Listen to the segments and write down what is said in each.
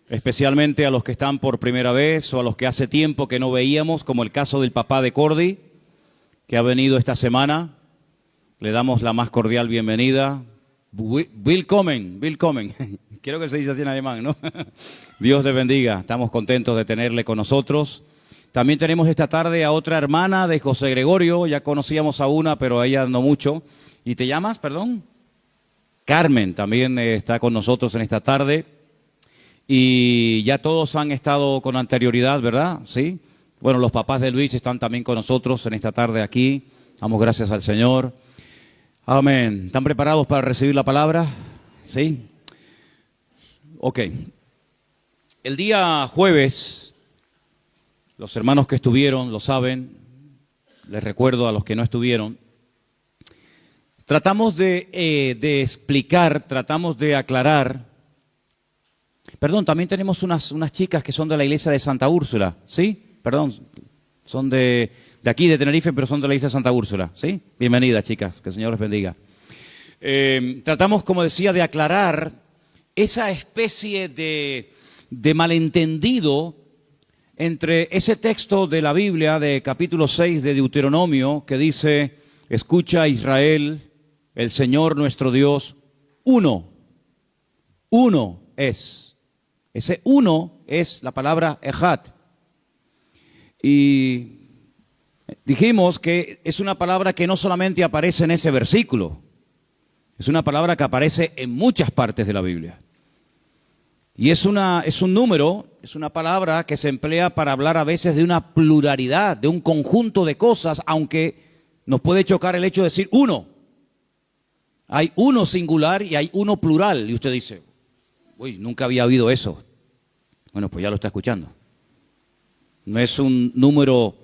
especialmente a los que están por primera vez o a los que hace tiempo que no veíamos, como el caso del papá de Cordy, que ha venido esta semana. Le damos la más cordial bienvenida. Willkommen, willkommen. Creo que se dice así en alemán, ¿no? Dios te bendiga. Estamos contentos de tenerle con nosotros. También tenemos esta tarde a otra hermana de José Gregorio. Ya conocíamos a una, pero a ella no mucho. ¿Y te llamas, perdón? Carmen también está con nosotros en esta tarde. Y ya todos han estado con anterioridad, ¿verdad? Sí. Bueno, los papás de Luis están también con nosotros en esta tarde aquí. Damos gracias al Señor. Amén. ¿Están preparados para recibir la palabra? ¿Sí? Ok. El día jueves, los hermanos que estuvieron lo saben, les recuerdo a los que no estuvieron, tratamos de explicar, tratamos de aclarar. Perdón, también tenemos unas chicas que son de la iglesia de Santa Úrsula, ¿sí? Perdón, son de aquí, de Tenerife, pero son de la iglesia de Santa Úrsula, ¿sí? Bienvenidas, chicas, que el Señor les bendiga. Tratamos, como decía, de aclarar esa especie de malentendido entre ese texto de la Biblia, de capítulo 6 de Deuteronomio, que dice, escucha Israel, el Señor nuestro Dios, uno es. Ese uno es la palabra Ejad. Y dijimos que es una palabra que no solamente aparece en ese versículo, es una palabra que aparece en muchas partes de la Biblia. Y es un número, es una palabra que se emplea para hablar a veces de una pluralidad, de un conjunto de cosas, aunque nos puede chocar el hecho de decir uno. Hay uno singular y hay uno plural. Y usted dice, uy, nunca había oído eso. Bueno, pues ya lo está escuchando. No es un número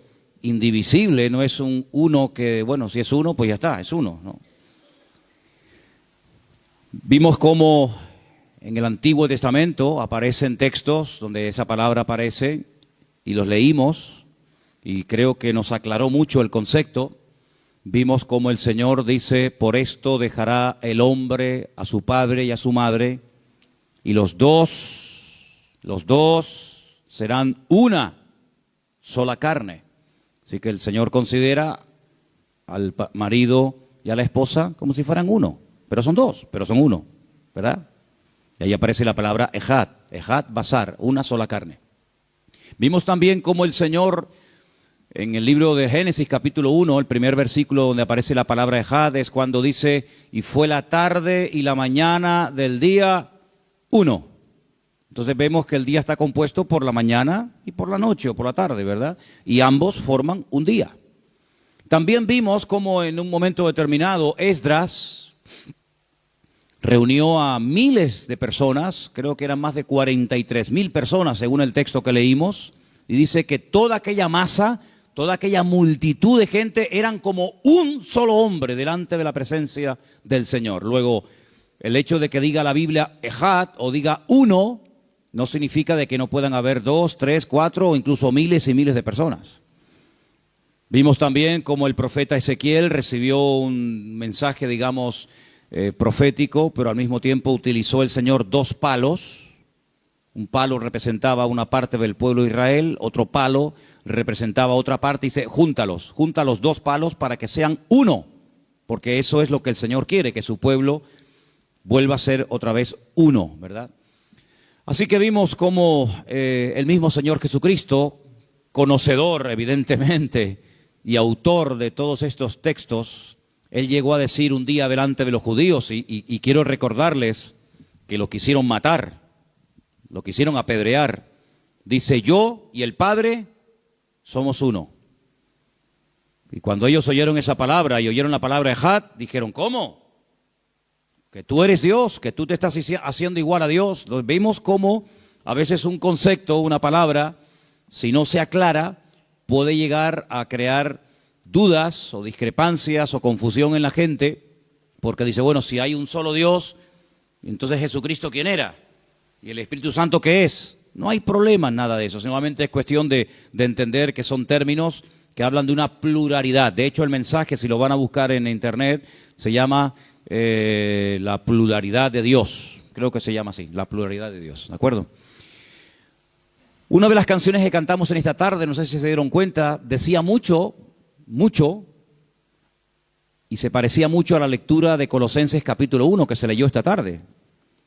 indivisible, no es un uno que, bueno, si es uno, pues ya está, es uno, ¿no? Vimos cómo en el Antiguo Testamento aparecen textos donde esa palabra aparece y los leímos y creo que nos aclaró mucho el concepto. Vimos cómo el Señor dice, por esto dejará el hombre a su padre y a su madre y los dos serán una sola carne. Así que el Señor considera al marido y a la esposa como si fueran uno. Pero son dos, pero son uno, ¿verdad? Y ahí aparece la palabra Ejad, Ejad Basar, una sola carne. Vimos también cómo el Señor, en el libro de Génesis capítulo 1, el primer versículo donde aparece la palabra Ejad, es cuando dice, y fue la tarde y la mañana del día uno. Entonces vemos que el día está compuesto por la mañana y por la noche o por la tarde, ¿verdad? Y ambos forman un día. También vimos cómo en un momento determinado Esdras reunió a miles de personas, creo que eran más de 43,000 personas según el texto que leímos, y dice que toda aquella masa, toda aquella multitud de gente eran como un solo hombre delante de la presencia del Señor. Luego, el hecho de que diga la Biblia Ejad o diga uno, no significa de que no puedan haber 2, 3, 4 o incluso miles y miles de personas. Vimos también cómo el profeta Ezequiel recibió un mensaje, digamos, profético, pero al mismo tiempo utilizó el Señor dos palos. Un palo representaba una parte del pueblo de Israel, otro palo representaba otra parte y dice, junta los dos palos para que sean uno, porque eso es lo que el Señor quiere, que su pueblo vuelva a ser otra vez uno, ¿verdad? Así que vimos cómo el mismo Señor Jesucristo, conocedor evidentemente y autor de todos estos textos, Él llegó a decir un día delante de los judíos, y quiero recordarles que lo quisieron matar, lo quisieron apedrear. Dice, yo y el Padre somos uno. Y cuando ellos oyeron esa palabra y oyeron la palabra Ejad, dijeron, ¿cómo? Que tú eres Dios, que tú te estás haciendo igual a Dios. Entonces, vimos cómo a veces un concepto, una palabra, si no se aclara, puede llegar a crear dudas o discrepancias o confusión en la gente, porque dice, bueno, si hay un solo Dios, entonces Jesucristo, ¿quién era? ¿Y el Espíritu Santo qué es? No hay problema en nada de eso, solamente es cuestión de entender que son términos que hablan de una pluralidad. De hecho, el mensaje, si lo van a buscar en internet, se llama la pluralidad de Dios. Creo que se llama así, la pluralidad de Dios, ¿de acuerdo? Una de las canciones que cantamos en esta tarde, no sé si se dieron cuenta, decía mucho, y se parecía mucho a la lectura de Colosenses capítulo 1 que se leyó esta tarde.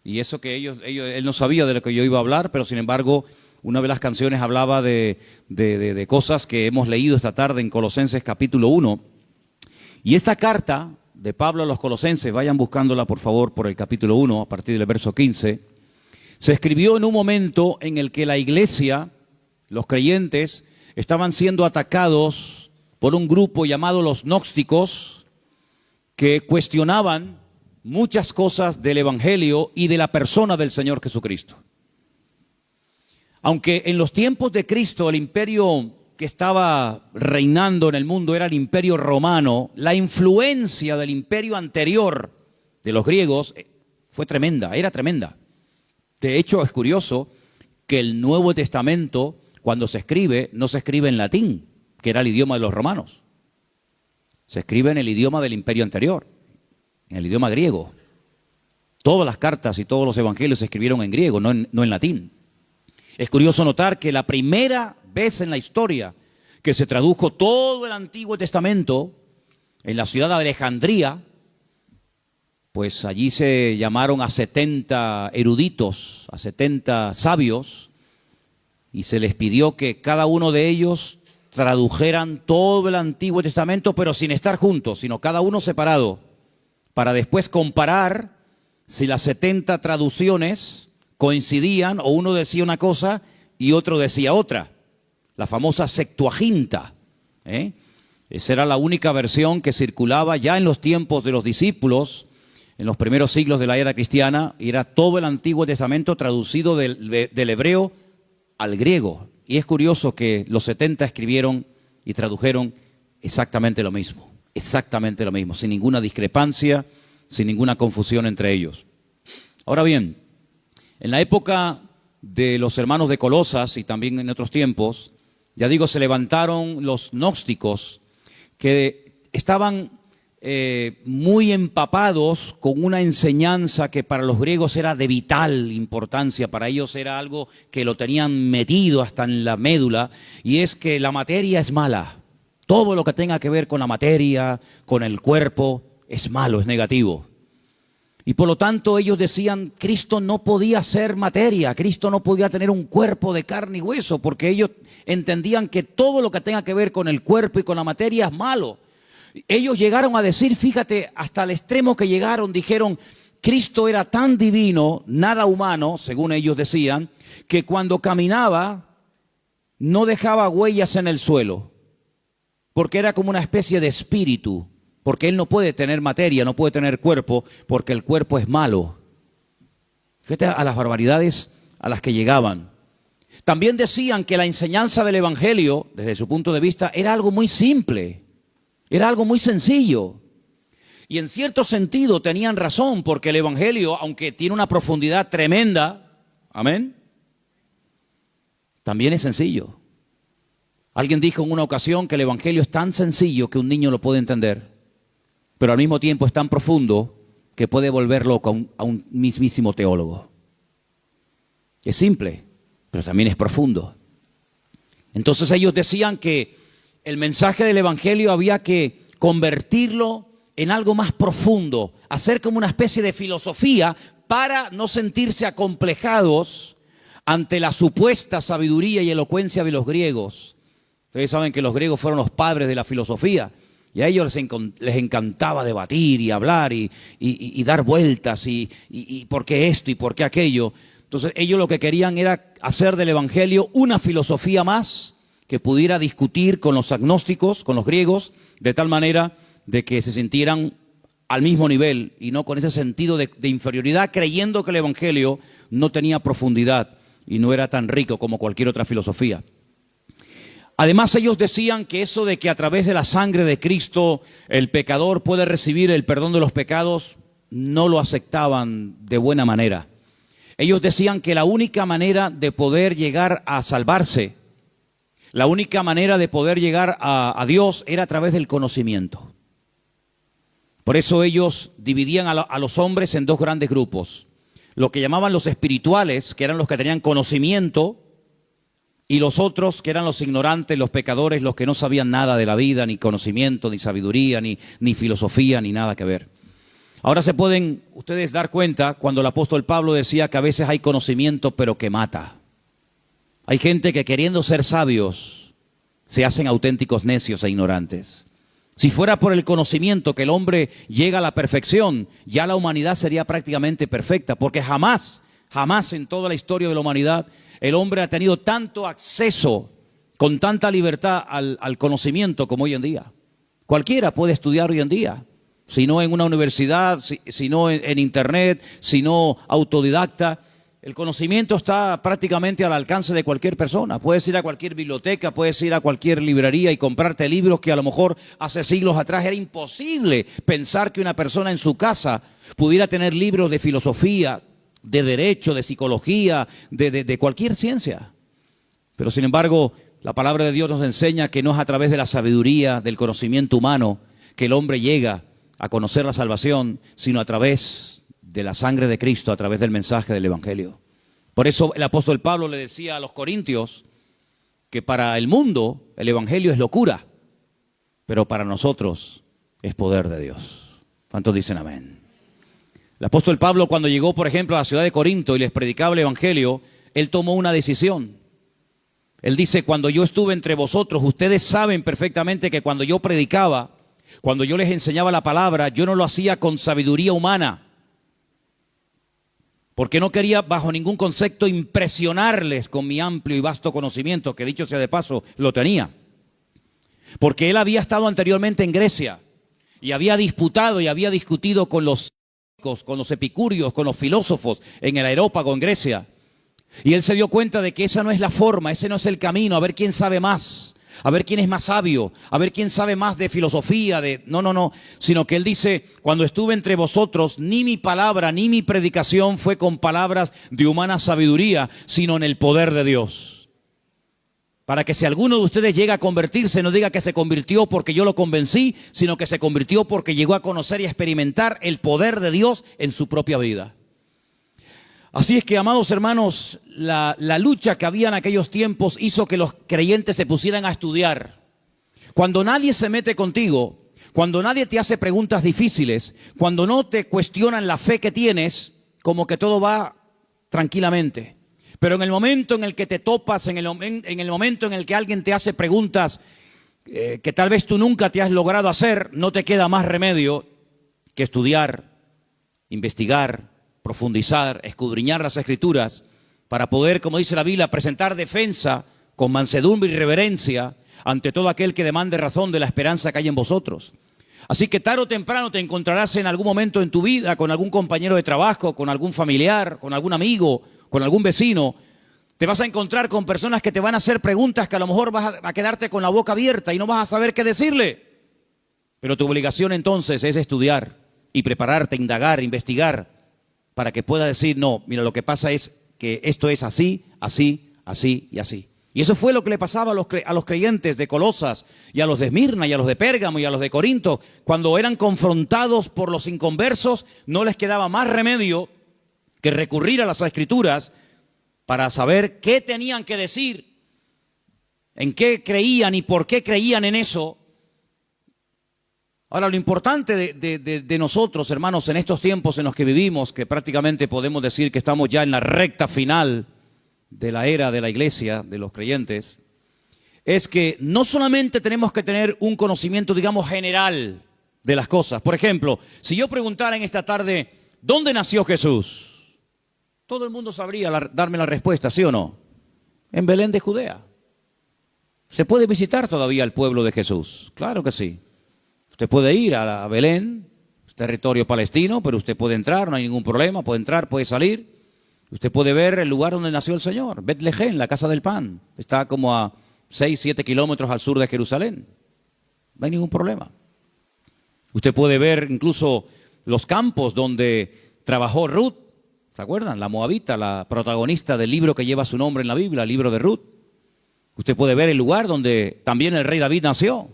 Y eso que él no sabía de lo que yo iba a hablar, pero sin embargo, una de las canciones hablaba de cosas que hemos leído esta tarde en Colosenses capítulo 1. Y esta carta de Pablo a los Colosenses, vayan buscándola por favor por el capítulo 1, a partir del verso 15, se escribió en un momento en el que la iglesia, los creyentes, estaban siendo atacados por un grupo llamado los gnósticos, que cuestionaban muchas cosas del Evangelio y de la persona del Señor Jesucristo. Aunque en los tiempos de Cristo el imperio que estaba reinando en el mundo era el imperio romano, la influencia del imperio anterior de los griegos fue tremenda, era tremenda. De hecho, es curioso que el Nuevo Testamento, cuando se escribe, no se escribe en latín, que era el idioma de los romanos. Se escribe en el idioma del imperio anterior, en el idioma griego. Todas las cartas y todos los evangelios se escribieron en griego, no en latín. Es curioso notar que la primera vez en la historia que se tradujo todo el Antiguo Testamento en la ciudad de Alejandría, pues allí se llamaron a 70 eruditos, a 70 sabios, y se les pidió que cada uno de ellos tradujeran todo el Antiguo Testamento, pero sin estar juntos, sino cada uno separado, para después comparar si las 70 traducciones coincidían o uno decía una cosa y otro decía otra. La famosa Septuaginta. Esa era la única versión que circulaba ya en los tiempos de los discípulos, en los primeros siglos de la era cristiana, y era todo el Antiguo Testamento traducido del hebreo al griego. Y es curioso que los 70 escribieron y tradujeron exactamente lo mismo, sin ninguna discrepancia, sin ninguna confusión entre ellos. Ahora bien, en la época de los hermanos de Colosas y también en otros tiempos, ya digo, se levantaron los gnósticos que estaban muy empapados con una enseñanza que para los griegos era de vital importancia, para ellos era algo que lo tenían metido hasta en la médula, y es que la materia es mala. Todo lo que tenga que ver con la materia, con el cuerpo, es malo, es negativo. Y por lo tanto ellos decían, Cristo no podía ser materia, Cristo no podía tener un cuerpo de carne y hueso, porque ellos entendían que todo lo que tenga que ver con el cuerpo y con la materia es malo. Ellos llegaron a decir, fíjate, hasta el extremo que llegaron, dijeron, Cristo era tan divino, nada humano, según ellos decían, que cuando caminaba no dejaba huellas en el suelo, porque era como una especie de espíritu, porque Él no puede tener materia, no puede tener cuerpo, porque el cuerpo es malo. Fíjate a las barbaridades a las que llegaban. También decían que la enseñanza del Evangelio, desde su punto de vista, era algo muy simple. Era algo muy sencillo. Y en cierto sentido tenían razón, porque el Evangelio, aunque tiene una profundidad tremenda, amén, también es sencillo. Alguien dijo en una ocasión que el Evangelio es tan sencillo que un niño lo puede entender, pero al mismo tiempo es tan profundo que puede volver loco a un mismísimo teólogo. Es simple, pero también es profundo. Entonces ellos decían que el mensaje del Evangelio había que convertirlo en algo más profundo, hacer como una especie de filosofía para no sentirse acomplejados ante la supuesta sabiduría y elocuencia de los griegos. Ustedes saben que los griegos fueron los padres de la filosofía y a ellos les encantaba debatir y hablar y dar vueltas y por qué esto y por qué aquello. Entonces ellos lo que querían era hacer del Evangelio una filosofía más que pudiera discutir con los agnósticos, con los griegos, de tal manera de que se sintieran al mismo nivel y no con ese sentido de inferioridad, creyendo que el Evangelio no tenía profundidad y no era tan rico como cualquier otra filosofía. Además, ellos decían que eso de que a través de la sangre de Cristo el pecador puede recibir el perdón de los pecados, no lo aceptaban de buena manera. Ellos decían que la única manera de poder llegar a salvarse, la única manera de poder llegar a Dios era a través del conocimiento. Por eso ellos dividían a los hombres en dos grandes grupos. Lo que llamaban los espirituales, que eran los que tenían conocimiento, y los otros, que eran los ignorantes, los pecadores, los que no sabían nada de la vida, ni conocimiento, ni sabiduría, ni filosofía, ni nada que ver. Ahora se pueden ustedes dar cuenta cuando el apóstol Pablo decía que a veces hay conocimiento pero que mata. Hay gente que queriendo ser sabios se hacen auténticos necios e ignorantes. Si fuera por el conocimiento que el hombre llega a la perfección, ya la humanidad sería prácticamente perfecta, porque jamás en toda la historia de la humanidad el hombre ha tenido tanto acceso con tanta libertad al conocimiento como hoy en día. Cualquiera puede estudiar hoy en día, si no en una universidad, si no en internet, si no autodidacta. El conocimiento está prácticamente al alcance de cualquier persona. Puedes ir a cualquier biblioteca, puedes ir a cualquier librería y comprarte libros que a lo mejor hace siglos atrás era imposible pensar que una persona en su casa pudiera tener libros de filosofía, de derecho, de psicología, de cualquier ciencia. Pero sin embargo, la palabra de Dios nos enseña que no es a través de la sabiduría, del conocimiento humano, que el hombre llega a conocer la salvación, sino a través de la sangre de Cristo, a través del mensaje del Evangelio. Por eso el apóstol Pablo le decía a los corintios que para el mundo el Evangelio es locura, pero para nosotros es poder de Dios. ¿Cuántos dicen amén? El apóstol Pablo, cuando llegó, por ejemplo, a la ciudad de Corinto y les predicaba el Evangelio, él tomó una decisión. Él dice, cuando yo estuve entre vosotros, ustedes saben perfectamente que cuando yo predicaba, cuando yo les enseñaba la palabra, yo no lo hacía con sabiduría humana, porque no quería bajo ningún concepto impresionarles con mi amplio y vasto conocimiento, que dicho sea de paso, lo tenía. Porque él había estado anteriormente en Grecia y había disputado y había discutido con los epicúreos, con los filósofos en el Areópago en Grecia. Y él se dio cuenta de que esa no es la forma, ese no es el camino, a ver quién sabe más, a ver quién es más sabio, a ver quién sabe más de filosofía, no, sino que él dice, cuando estuve entre vosotros, ni mi palabra, ni mi predicación fue con palabras de humana sabiduría, sino en el poder de Dios. Para que si alguno de ustedes llega a convertirse, no diga que se convirtió porque yo lo convencí, sino que se convirtió porque llegó a conocer y a experimentar el poder de Dios en su propia vida. Así es que, amados hermanos, la lucha que había en aquellos tiempos hizo que los creyentes se pusieran a estudiar. Cuando nadie se mete contigo, cuando nadie te hace preguntas difíciles, cuando no te cuestionan la fe que tienes, como que todo va tranquilamente. Pero en el momento en el que te topas, en el momento en el que alguien te hace preguntas que tal vez tú nunca te has logrado hacer, no te queda más remedio que estudiar, investigar, profundizar, escudriñar las Escrituras, para poder, como dice la Biblia, presentar defensa con mansedumbre y reverencia ante todo aquel que demande razón de la esperanza que hay en vosotros. Así que tarde o temprano te encontrarás en algún momento en tu vida con algún compañero de trabajo, con algún familiar, con algún amigo, con algún vecino. Te vas a encontrar con personas que te van a hacer preguntas que a lo mejor vas a quedarte con la boca abierta y no vas a saber qué decirle. Pero tu obligación entonces es estudiar y prepararte, indagar, investigar, para que pueda decir, no, mira, lo que pasa es que esto es así, así, así y así. Y eso fue lo que le pasaba a los creyentes de Colosas y a los de Esmirna y a los de Pérgamo y a los de Corinto. Cuando eran confrontados por los inconversos, no les quedaba más remedio que recurrir a las Escrituras para saber qué tenían que decir, en qué creían y por qué creían en eso. Ahora, lo importante de nosotros, hermanos, en estos tiempos en los que vivimos, que prácticamente podemos decir que estamos ya en la recta final de la era de la iglesia, de los creyentes, es que no solamente tenemos que tener un conocimiento, digamos, general de las cosas. Por ejemplo, si yo preguntara en esta tarde, ¿dónde nació Jesús? Todo el mundo sabría darme la respuesta, ¿sí o no? En Belén de Judea. ¿Se puede visitar todavía el pueblo de Jesús? Claro que sí. Usted puede ir a Belén, es territorio palestino, pero usted puede entrar, no hay ningún problema, puede entrar, puede salir. Usted puede ver el lugar donde nació el Señor, Betlehem, la casa del pan. Está como a 6, 7 kilómetros al sur de Jerusalén. No hay ningún problema. Usted puede ver incluso los campos donde trabajó Ruth, ¿se acuerdan? La moabita, la protagonista del libro que lleva su nombre en la Biblia, el libro de Ruth. Usted puede ver el lugar donde también el rey David nació.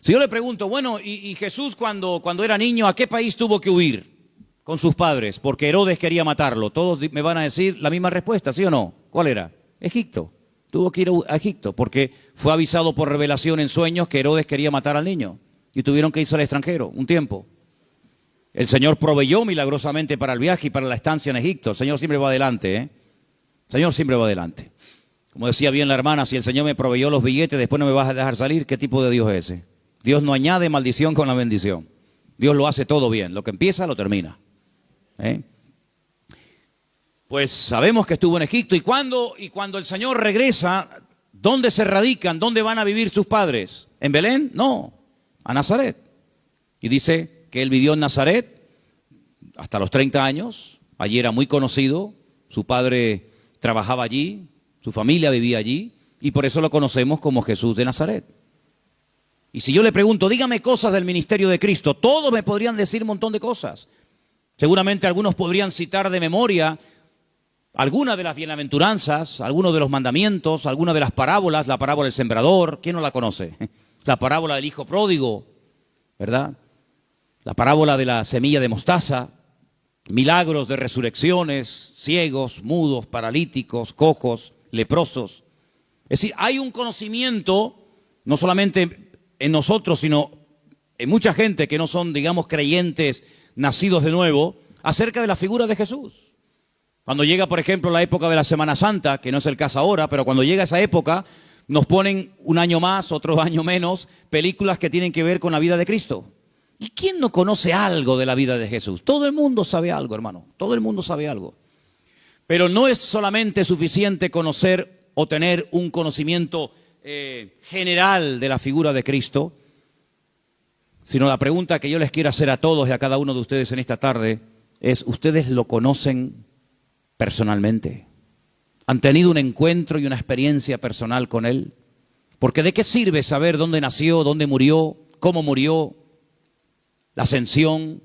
Si yo le pregunto, bueno, ¿y Jesús cuando era niño, a qué país tuvo que huir con sus padres? Porque Herodes quería matarlo. Todos me van a decir la misma respuesta, ¿sí o no? ¿Cuál era? Egipto. Tuvo que ir a Egipto porque fue avisado por revelación en sueños que Herodes quería matar al niño y tuvieron que irse al extranjero un tiempo. El Señor proveyó milagrosamente para el viaje y para la estancia en Egipto. El Señor siempre va adelante, ¿eh? El Señor siempre va adelante. Como decía bien la hermana, si el Señor me proveyó los billetes, después no me vas a dejar salir, ¿qué tipo de Dios es ese? Dios no añade maldición con la bendición. Dios lo hace todo bien. Lo que empieza, lo termina. Pues sabemos que estuvo en Egipto. Y cuando el Señor regresa, ¿dónde se radican? ¿Dónde van a vivir sus padres? ¿En Belén? No, a Nazaret. Y dice que él vivió en Nazaret hasta los 30 años. Allí era muy conocido. Su padre trabajaba allí. Su familia vivía allí. Y por eso lo conocemos como Jesús de Nazaret. Y si yo le pregunto, dígame cosas del ministerio de Cristo, todos me podrían decir un montón de cosas. Seguramente algunos podrían citar de memoria algunas de las bienaventuranzas, algunos de los mandamientos, algunas de las parábolas, la parábola del sembrador, ¿quién no la conoce? La parábola del hijo pródigo, ¿verdad? La parábola de la semilla de mostaza, milagros de resurrecciones, ciegos, mudos, paralíticos, cojos, leprosos. Es decir, hay un conocimiento, no solamente en nosotros, sino en mucha gente que no son, digamos, creyentes nacidos de nuevo, acerca de la figura de Jesús. Cuando llega, por ejemplo, la época de la Semana Santa, que no es el caso ahora, pero cuando llega esa época, nos ponen un año más, otro año menos, películas que tienen que ver con la vida de Cristo. ¿Y quién no conoce algo de la vida de Jesús? Todo el mundo sabe algo, hermano, todo el mundo sabe algo. Pero no es solamente suficiente conocer o tener un conocimiento general de la figura de Cristo, sino la pregunta que yo les quiero hacer a todos y a cada uno de ustedes en esta tarde es, ¿ustedes lo conocen personalmente? ¿Han tenido un encuentro y una experiencia personal con Él? Porque ¿de qué sirve saber dónde nació, dónde murió, cómo murió, la ascensión,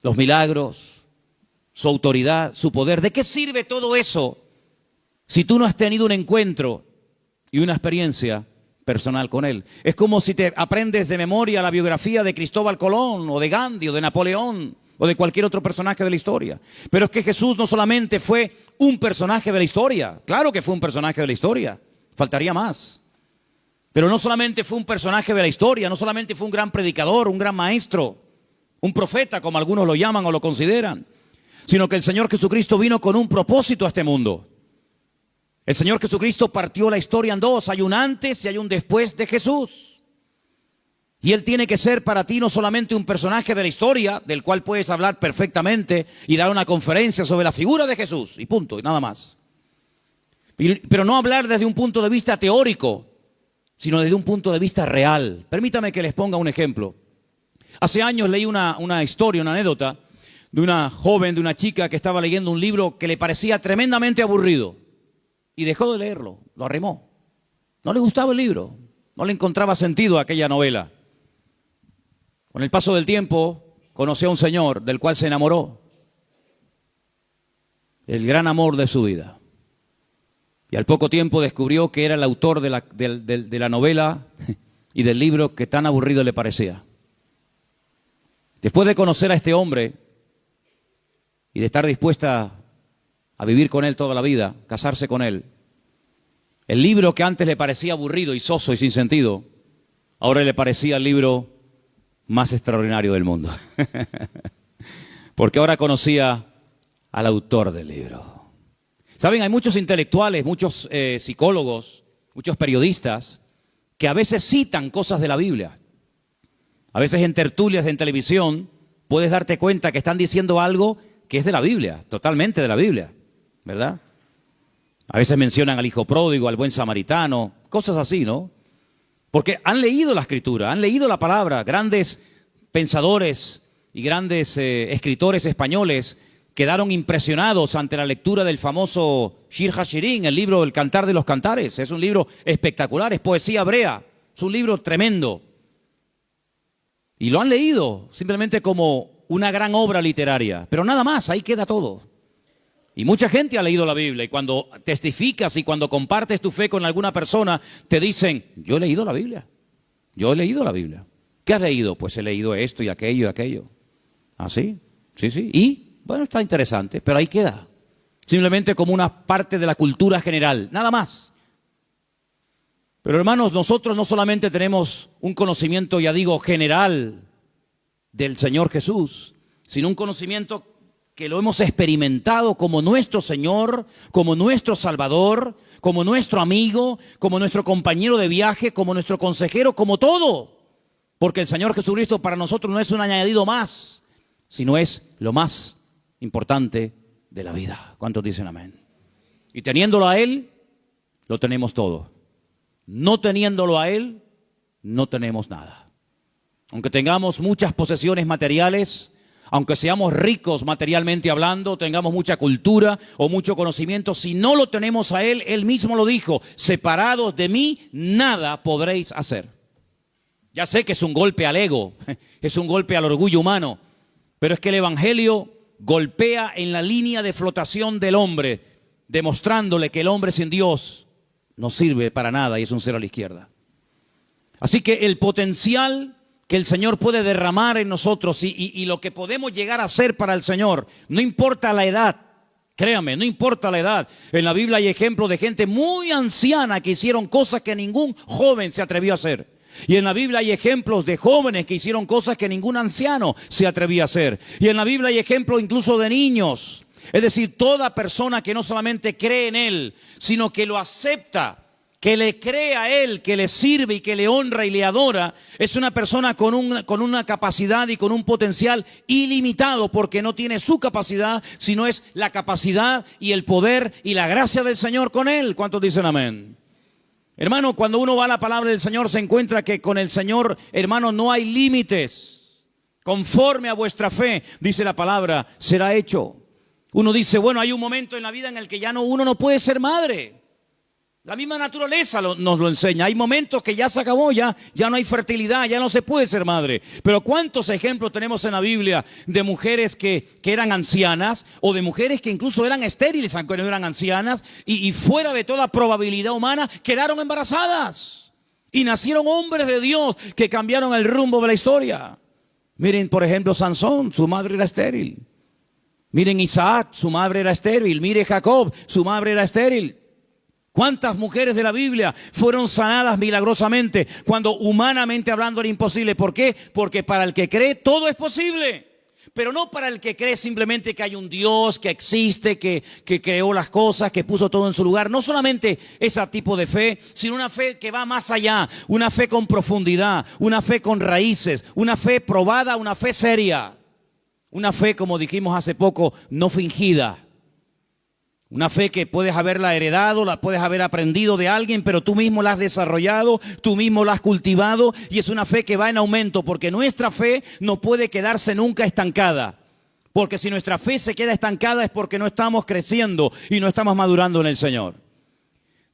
los milagros, su autoridad, su poder? ¿De qué sirve todo eso si tú no has tenido un encuentro y una experiencia personal con Él? Es como si te aprendes de memoria la biografía de Cristóbal Colón o de Gandhi o de Napoleón o de cualquier otro personaje de la historia. Pero es que Jesús no solamente fue un personaje de la historia, claro que fue un personaje de la historia, faltaría más. Pero no solamente fue un personaje de la historia, no solamente fue un gran predicador, un gran maestro, un profeta, como algunos lo llaman o lo consideran, sino que el Señor Jesucristo vino con un propósito a este mundo. El Señor Jesucristo partió la historia en dos, hay un antes y hay un después de Jesús. Y Él tiene que ser para ti no solamente un personaje de la historia, del cual puedes hablar perfectamente y dar una conferencia sobre la figura de Jesús, y punto, y nada más. Pero no hablar desde un punto de vista teórico, sino desde un punto de vista real. Permítame que les ponga un ejemplo. Hace años leí una historia, una anécdota, de una joven, de una chica que estaba leyendo un libro que le parecía tremendamente aburrido. Y dejó de leerlo, lo arrimó. No le gustaba el libro, no le encontraba sentido a aquella novela. Con el paso del tiempo, conoció a un señor del cual se enamoró. El gran amor de su vida. Y al poco tiempo descubrió que era el autor de la novela y del libro que tan aburrido le parecía. Después de conocer a este hombre y de estar dispuesta a vivir con él toda la vida, casarse con él, el libro que antes le parecía aburrido y soso y sin sentido, ahora le parecía el libro más extraordinario del mundo. Porque ahora conocía al autor del libro. Saben, hay muchos intelectuales, muchos psicólogos, muchos periodistas que a veces citan cosas de la Biblia. A veces en tertulias en televisión puedes darte cuenta que están diciendo algo que es de la Biblia, totalmente de la Biblia, ¿verdad? A veces mencionan al hijo pródigo, al buen samaritano, cosas así, ¿no? Porque han leído la Escritura, han leído la palabra. Grandes pensadores y grandes escritores españoles quedaron impresionados ante la lectura del famoso Shir HaShirim, el libro del Cantar de los Cantares. Es un libro espectacular, es poesía hebrea, es un libro tremendo. Y lo han leído simplemente como una gran obra literaria, pero nada más, ahí queda todo. Y mucha gente ha leído la Biblia y cuando testificas y cuando compartes tu fe con alguna persona, te dicen, yo he leído la Biblia, yo he leído la Biblia. ¿Qué has leído? Pues he leído esto y aquello y aquello. ¿Ah, sí? Sí, sí. Y, bueno, está interesante, pero ahí queda. Simplemente como una parte de la cultura general, nada más. Pero hermanos, nosotros no solamente tenemos un conocimiento, ya digo, general del Señor Jesús, sino un conocimiento que lo hemos experimentado como nuestro Señor, como nuestro Salvador, como nuestro amigo, como nuestro compañero de viaje, como nuestro consejero, como todo. Porque el Señor Jesucristo para nosotros no es un añadido más, sino es lo más importante de la vida. ¿Cuántos dicen amén? Y teniéndolo a Él, lo tenemos todo. No teniéndolo a Él, no tenemos nada. Aunque tengamos muchas posesiones materiales, aunque seamos ricos materialmente hablando, tengamos mucha cultura o mucho conocimiento, si no lo tenemos a Él, Él mismo lo dijo: separados de mí, nada podréis hacer. Ya sé que es un golpe al ego, es un golpe al orgullo humano, pero es que el Evangelio golpea en la línea de flotación del hombre, demostrándole que el hombre sin Dios no sirve para nada y es un cero a la izquierda. Así que el potencial que el Señor puede derramar en nosotros y lo que podemos llegar a hacer para el Señor, no importa la edad, créame, no importa la edad. En la Biblia hay ejemplos de gente muy anciana que hicieron cosas que ningún joven se atrevió a hacer. Y en la Biblia hay ejemplos de jóvenes que hicieron cosas que ningún anciano se atrevía a hacer. Y en la Biblia hay ejemplos incluso de niños. Es decir, toda persona que no solamente cree en Él, sino que lo acepta, que le cree a Él, que le sirve y que le honra y le adora, es una persona con una capacidad y con un potencial ilimitado, porque no tiene su capacidad, sino es la capacidad y el poder y la gracia del Señor con Él. ¿Cuántos dicen amén? Hermano, cuando uno va a la palabra del Señor se encuentra que con el Señor, hermano, no hay límites. Conforme a vuestra fe, dice la palabra, será hecho. Uno dice, bueno, hay un momento en la vida en el que uno no puede ser madre. La misma naturaleza nos lo enseña. Hay momentos que ya se acabó, ya no hay fertilidad, ya no se puede ser madre. Pero ¿cuántos ejemplos tenemos en la Biblia de mujeres que eran ancianas o de mujeres que incluso eran estériles, aunque no eran ancianas, y fuera de toda probabilidad humana quedaron embarazadas? Y nacieron hombres de Dios que cambiaron el rumbo de la historia. Miren, por ejemplo, Sansón, su madre era estéril. Miren, Isaac, su madre era estéril. Mire, Jacob, su madre era estéril. ¿Cuántas mujeres de la Biblia fueron sanadas milagrosamente cuando humanamente hablando era imposible? ¿Por qué? Porque para el que cree todo es posible. Pero no para el que cree simplemente que hay un Dios, que existe, que creó las cosas, que puso todo en su lugar. No solamente ese tipo de fe, sino una fe que va más allá. Una fe con profundidad, una fe con raíces, una fe probada, una fe seria. Una fe, como dijimos hace poco, no fingida. Una fe que puedes haberla heredado, la puedes haber aprendido de alguien, pero tú mismo la has desarrollado, tú mismo la has cultivado, y es una fe que va en aumento, porque nuestra fe no puede quedarse nunca estancada. Porque si nuestra fe se queda estancada es porque no estamos creciendo y no estamos madurando en el Señor.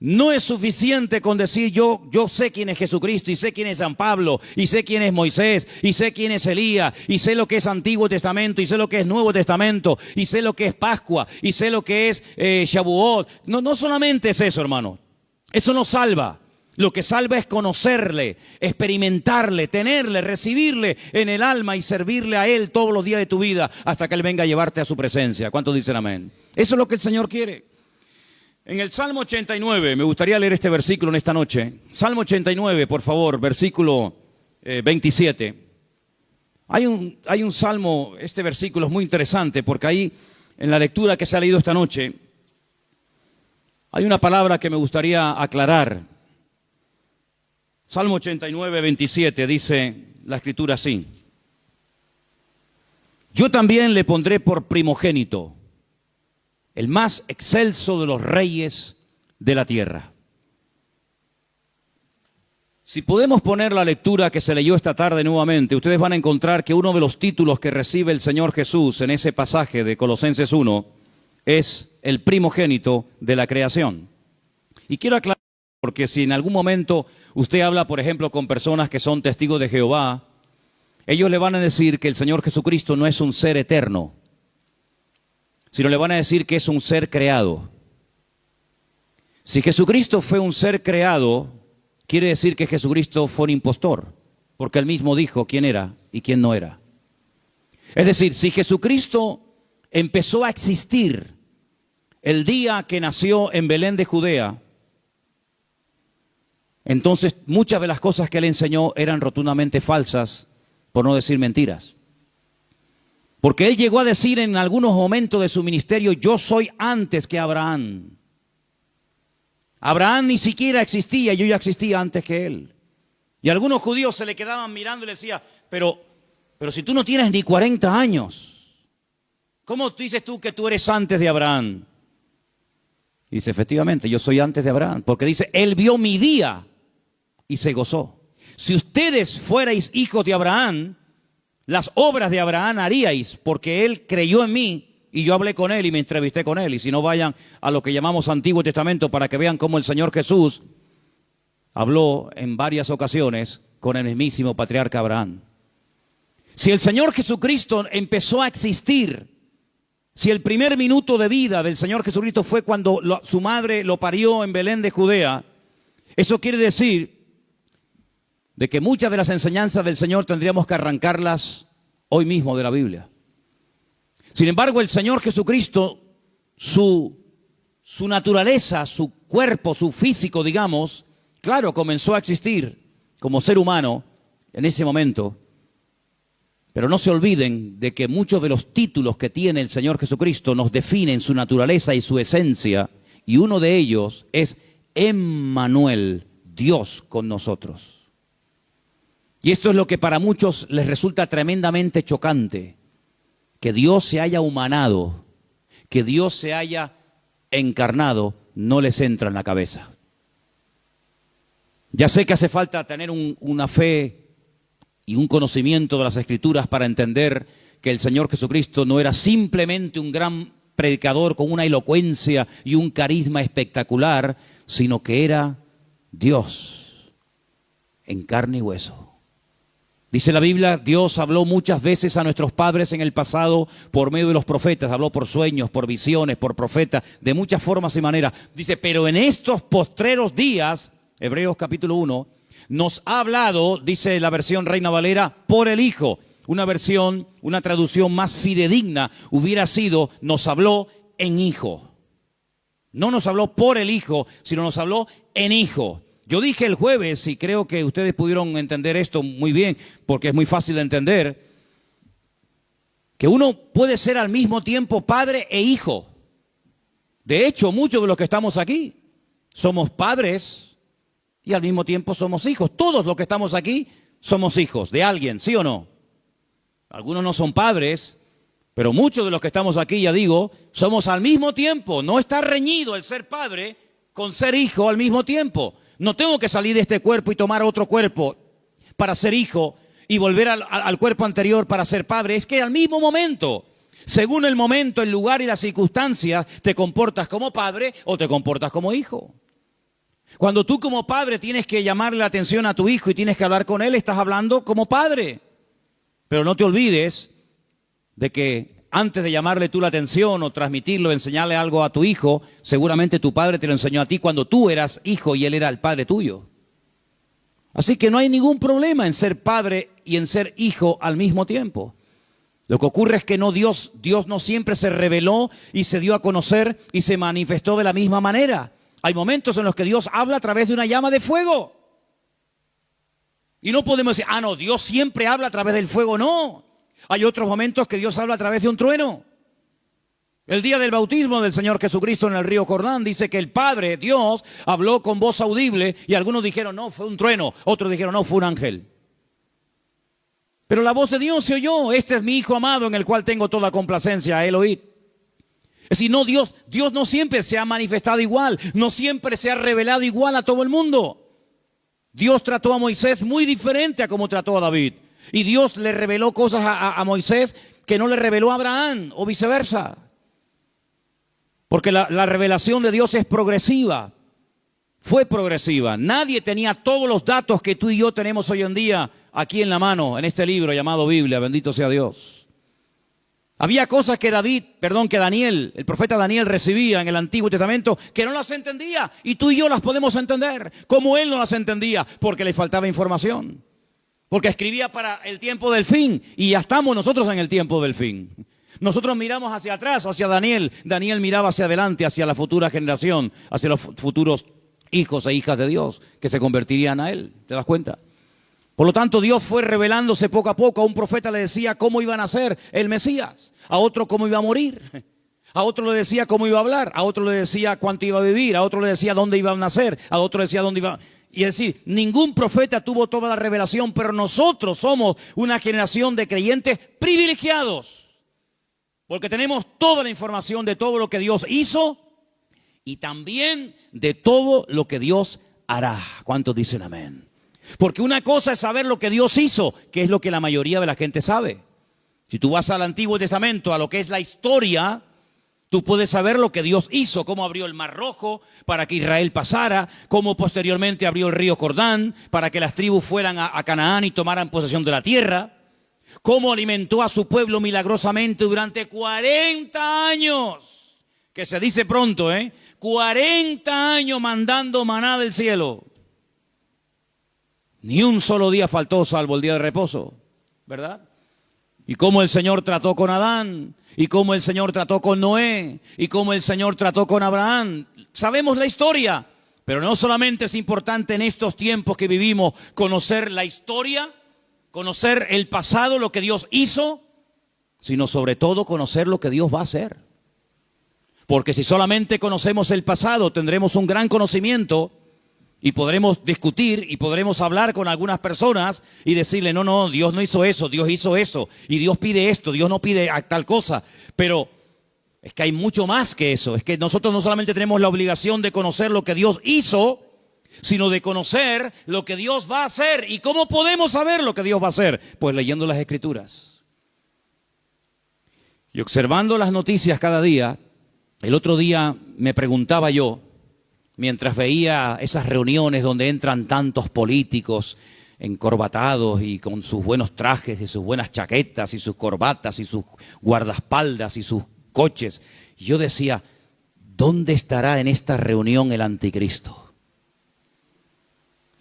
No es suficiente con decir yo sé quién es Jesucristo y sé quién es San Pablo y sé quién es Moisés y sé quién es Elías y sé lo que es Antiguo Testamento y sé lo que es Nuevo Testamento y sé lo que es Pascua y sé lo que es Shavuot. No solamente es eso, hermano. Eso no salva. Lo que salva es conocerle, experimentarle, tenerle, recibirle en el alma y servirle a Él todos los días de tu vida hasta que Él venga a llevarte a su presencia. ¿Cuántos dicen amén? Eso es lo que el Señor quiere. En el Salmo 89, me gustaría leer este versículo en esta noche. Salmo 89, por favor, versículo 27. Hay un salmo, este versículo es muy interesante porque ahí, en la lectura que se ha leído esta noche, hay una palabra que me gustaría aclarar. Salmo 89, 27, dice la Escritura así: yo también le pondré por primogénito, el más excelso de los reyes de la tierra. Si podemos poner la lectura que se leyó esta tarde nuevamente, ustedes van a encontrar que uno de los títulos que recibe el Señor Jesús en ese pasaje de Colosenses 1 es el primogénito de la creación. Y quiero aclarar, porque si en algún momento usted habla, por ejemplo, con personas que son testigos de Jehová, ellos le van a decir que el Señor Jesucristo no es un ser eterno, sino le van a decir que es un ser creado. Si Jesucristo fue un ser creado, quiere decir que Jesucristo fue un impostor, porque Él mismo dijo quién era y quién no era. Es decir, si Jesucristo empezó a existir el día que nació en Belén de Judea, entonces muchas de las cosas que él enseñó eran rotundamente falsas, por no decir mentiras. Porque él llegó a decir en algunos momentos de su ministerio, yo soy antes que Abraham. Abraham ni siquiera existía, yo ya existía antes que él. Y algunos judíos se le quedaban mirando y le decían, pero si tú no tienes ni 40 años, ¿cómo dices tú que tú eres antes de Abraham? Y dice, efectivamente, yo soy antes de Abraham, porque dice, él vio mi día y se gozó. Si ustedes fuerais hijos de Abraham, las obras de Abraham haríais, porque él creyó en mí y yo hablé con él y me entrevisté con él. Y si no, vayan a lo que llamamos Antiguo Testamento para que vean cómo el Señor Jesús habló en varias ocasiones con el mismísimo patriarca Abraham. Si el Señor Jesucristo empezó a existir, si el primer minuto de vida del Señor Jesucristo fue cuando su madre lo parió en Belén de Judea, eso quiere decir de que muchas de las enseñanzas del Señor tendríamos que arrancarlas hoy mismo de la Biblia. Sin embargo, el Señor Jesucristo, su naturaleza, su cuerpo, su físico, digamos, claro, comenzó a existir como ser humano en ese momento. Pero no se olviden de que muchos de los títulos que tiene el Señor Jesucristo nos definen su naturaleza y su esencia. Y uno de ellos es Emmanuel, Dios con nosotros. Y esto es lo que para muchos les resulta tremendamente chocante. Que Dios se haya humanado, que Dios se haya encarnado, no les entra en la cabeza. Ya sé que hace falta tener una fe y un conocimiento de las Escrituras para entender que el Señor Jesucristo no era simplemente un gran predicador con una elocuencia y un carisma espectacular, sino que era Dios en carne y hueso. Dice la Biblia, Dios habló muchas veces a nuestros padres en el pasado por medio de los profetas, habló por sueños, por visiones, por profetas, de muchas formas y maneras. Dice, pero en estos postreros días, Hebreos capítulo 1, nos ha hablado, dice la versión Reina Valera, por el Hijo. Una versión, una traducción más fidedigna hubiera sido, nos habló en Hijo. No nos habló por el Hijo, sino nos habló en Hijo. Yo dije el jueves, y creo que ustedes pudieron entender esto muy bien, porque es muy fácil de entender, que uno puede ser al mismo tiempo padre e hijo. De hecho, muchos de los que estamos aquí somos padres y al mismo tiempo somos hijos. Todos los que estamos aquí somos hijos de alguien, ¿sí o no? Algunos no son padres, pero muchos de los que estamos aquí, ya digo, somos al mismo tiempo. No está reñido el ser padre con ser hijo al mismo tiempo. No tengo que salir de este cuerpo y tomar otro cuerpo para ser hijo y volver al cuerpo anterior para ser padre. Es que al mismo momento, según el momento, el lugar y las circunstancias, te comportas como padre o te comportas como hijo. Cuando tú como padre tienes que llamarle la atención a tu hijo y tienes que hablar con él, estás hablando como padre. Pero no te olvides de que antes de llamarle tú la atención o transmitirlo, enseñarle algo a tu hijo, seguramente tu padre te lo enseñó a ti cuando tú eras hijo y él era el padre tuyo. Así que no hay ningún problema en ser padre y en ser hijo al mismo tiempo. Lo que ocurre es que Dios no siempre se reveló y se dio a conocer y se manifestó de la misma manera. Hay momentos en los que Dios habla a través de una llama de fuego. Y no podemos decir, no, Dios siempre habla a través del fuego, no. Hay otros momentos que Dios habla a través de un trueno. El día del bautismo del Señor Jesucristo en el río Jordán dice que el Padre, Dios, habló con voz audible y algunos dijeron, no, fue un trueno. Otros dijeron, no, fue un ángel. Pero la voz de Dios se oyó, este es mi Hijo amado en el cual tengo toda complacencia, a él oíd. Es decir, no, Dios no siempre se ha manifestado igual, no siempre se ha revelado igual a todo el mundo. Dios trató a Moisés muy diferente a como trató a David. Y Dios le reveló cosas a Moisés que no le reveló a Abraham o viceversa. Porque la revelación de Dios es progresiva. Fue progresiva. Nadie tenía todos los datos que tú y yo tenemos hoy en día aquí en la mano, en este libro llamado Biblia. Bendito sea Dios. Había cosas que Daniel, el profeta Daniel recibía en el Antiguo Testamento que no las entendía. Y tú y yo las podemos entender como él no las entendía porque le faltaba información. Porque escribía para el tiempo del fin y ya estamos nosotros en el tiempo del fin. Nosotros miramos hacia atrás, hacia Daniel. Daniel miraba hacia adelante, hacia la futura generación, hacia los futuros hijos e hijas de Dios que se convertirían a Él. ¿Te das cuenta? Por lo tanto, Dios fue revelándose poco a poco. A un profeta le decía cómo iban a ser el Mesías, a otro cómo iba a morir, a otro le decía cómo iba a hablar, a otro le decía cuánto iba a vivir, a otro le decía dónde iba a nacer, a otro le decía dónde iba. Y es decir, ningún profeta tuvo toda la revelación, pero nosotros somos una generación de creyentes privilegiados, porque tenemos toda la información de todo lo que Dios hizo y también de todo lo que Dios hará. ¿Cuántos dicen amén? Porque una cosa es saber lo que Dios hizo, que es lo que la mayoría de la gente sabe. Si tú vas al Antiguo Testamento, a lo que es la historia, tú puedes saber lo que Dios hizo, cómo abrió el Mar Rojo para que Israel pasara, cómo posteriormente abrió el río Jordán para que las tribus fueran a Canaán y tomaran posesión de la tierra, cómo alimentó a su pueblo milagrosamente durante 40 años, que se dice pronto, 40 años mandando maná del cielo. Ni un solo día faltó salvo el día de reposo, ¿verdad? Y cómo el Señor trató con Adán, y cómo el Señor trató con Noé, y cómo el Señor trató con Abraham. Sabemos la historia, pero no solamente es importante en estos tiempos que vivimos conocer la historia, conocer el pasado, lo que Dios hizo, sino sobre todo conocer lo que Dios va a hacer. Porque si solamente conocemos el pasado, tendremos un gran conocimiento y podremos discutir y podremos hablar con algunas personas y decirle, no, Dios no hizo eso, Dios hizo eso, y Dios pide esto, Dios no pide tal cosa. Pero es que hay mucho más que eso. Es que nosotros no solamente tenemos la obligación de conocer lo que Dios hizo, sino de conocer lo que Dios va a hacer. ¿Y cómo podemos saber lo que Dios va a hacer? Pues leyendo las Escrituras. Y observando las noticias cada día. El otro día me preguntaba yo, mientras veía esas reuniones donde entran tantos políticos encorbatados y con sus buenos trajes y sus buenas chaquetas y sus corbatas y sus guardaespaldas y sus coches, yo decía, ¿dónde estará en esta reunión el anticristo?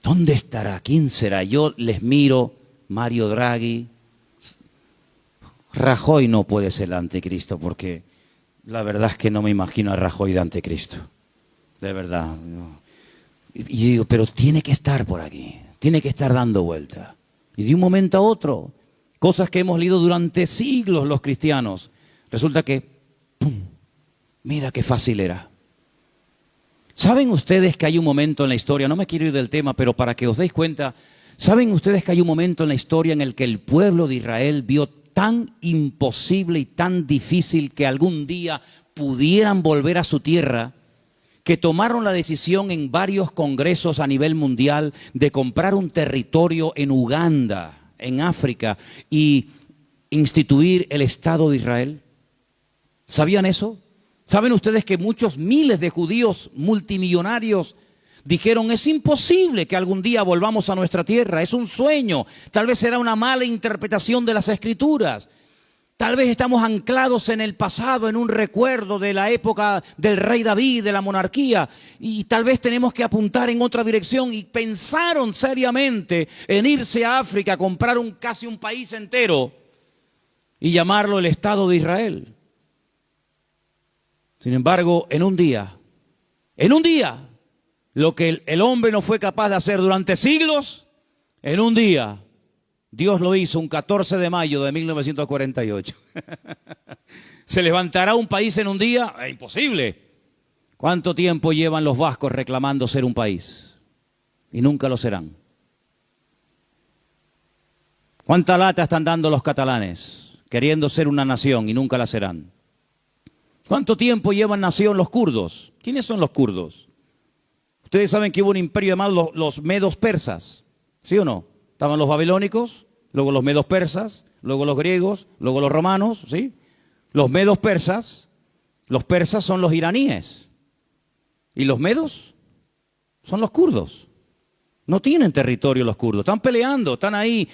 ¿Dónde estará? ¿Quién será? Yo les miro, Mario Draghi, Rajoy no puede ser el anticristo porque la verdad es que no me imagino a Rajoy de anticristo. De verdad. Y digo, pero tiene que estar por aquí, tiene que estar dando vuelta. Y de un momento a otro, cosas que hemos leído durante siglos los cristianos, resulta que, ¡pum!, mira qué fácil era. ¿Saben ustedes que hay un momento en la historia, no me quiero ir del tema, pero para que os deis cuenta, ¿saben ustedes que hay un momento en la historia en el que el pueblo de Israel vio tan imposible y tan difícil que algún día pudieran volver a su tierra, que tomaron la decisión en varios congresos a nivel mundial de comprar un territorio en Uganda, en África, y instituir el Estado de Israel? ¿Sabían eso? ¿Saben ustedes que muchos miles de judíos multimillonarios dijeron, es imposible que algún día volvamos a nuestra tierra, es un sueño, tal vez será una mala interpretación de las Escrituras? Tal vez estamos anclados en el pasado, en un recuerdo de la época del rey David, de la monarquía, y tal vez tenemos que apuntar en otra dirección. Y pensaron seriamente en irse a África, a comprar casi un país entero y llamarlo el Estado de Israel. Sin embargo, en un día, lo que el hombre no fue capaz de hacer durante siglos, en un día, Dios lo hizo un 14 de mayo de 1948. ¿Se levantará un país en un día? Es imposible. ¿Cuánto tiempo llevan los vascos reclamando ser un país? Y nunca lo serán. ¿Cuánta lata están dando los catalanes queriendo ser una nación y nunca la serán? ¿Cuánto tiempo llevan nación los kurdos? ¿Quiénes son los kurdos? Ustedes saben que hubo un imperio llamado los medos persas, ¿sí o no? Estaban los babilónicos, luego los medos persas, luego los griegos, luego los romanos, ¿sí? Los medos persas, los persas son los iraníes. Y los medos son los kurdos. No tienen territorio los kurdos, están peleando, están ahí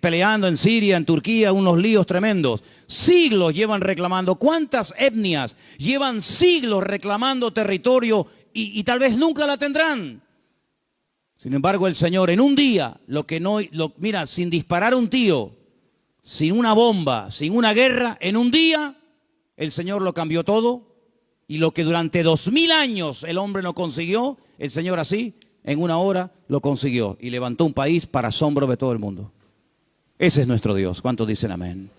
peleando en Siria, en Turquía, unos líos tremendos. Siglos llevan reclamando. ¿Cuántas etnias llevan siglos reclamando territorio y tal vez nunca la tendrán? Sin embargo, el Señor en un día, mira, sin disparar un tiro, sin una bomba, sin una guerra, en un día, el Señor lo cambió todo Y lo que durante 2000 años el hombre no consiguió, el Señor así, en una hora lo consiguió. Y levantó un país para asombro de todo el mundo. Ese es nuestro Dios. ¿Cuántos dicen amén?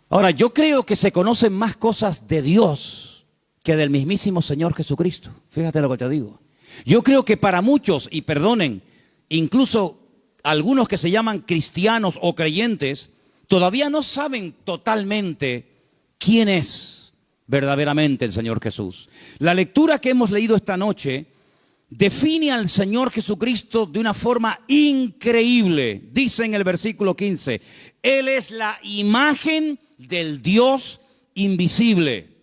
Ahora, yo creo que se conocen más cosas de Dios que del mismísimo Señor Jesucristo. Fíjate lo que te digo. Yo creo que para muchos, y perdonen, incluso algunos que se llaman cristianos o creyentes, todavía no saben totalmente quién es verdaderamente el Señor Jesús. La lectura que hemos leído esta noche define al Señor Jesucristo de una forma increíble. Dice en el versículo 15, Él es la imagen del Dios invisible.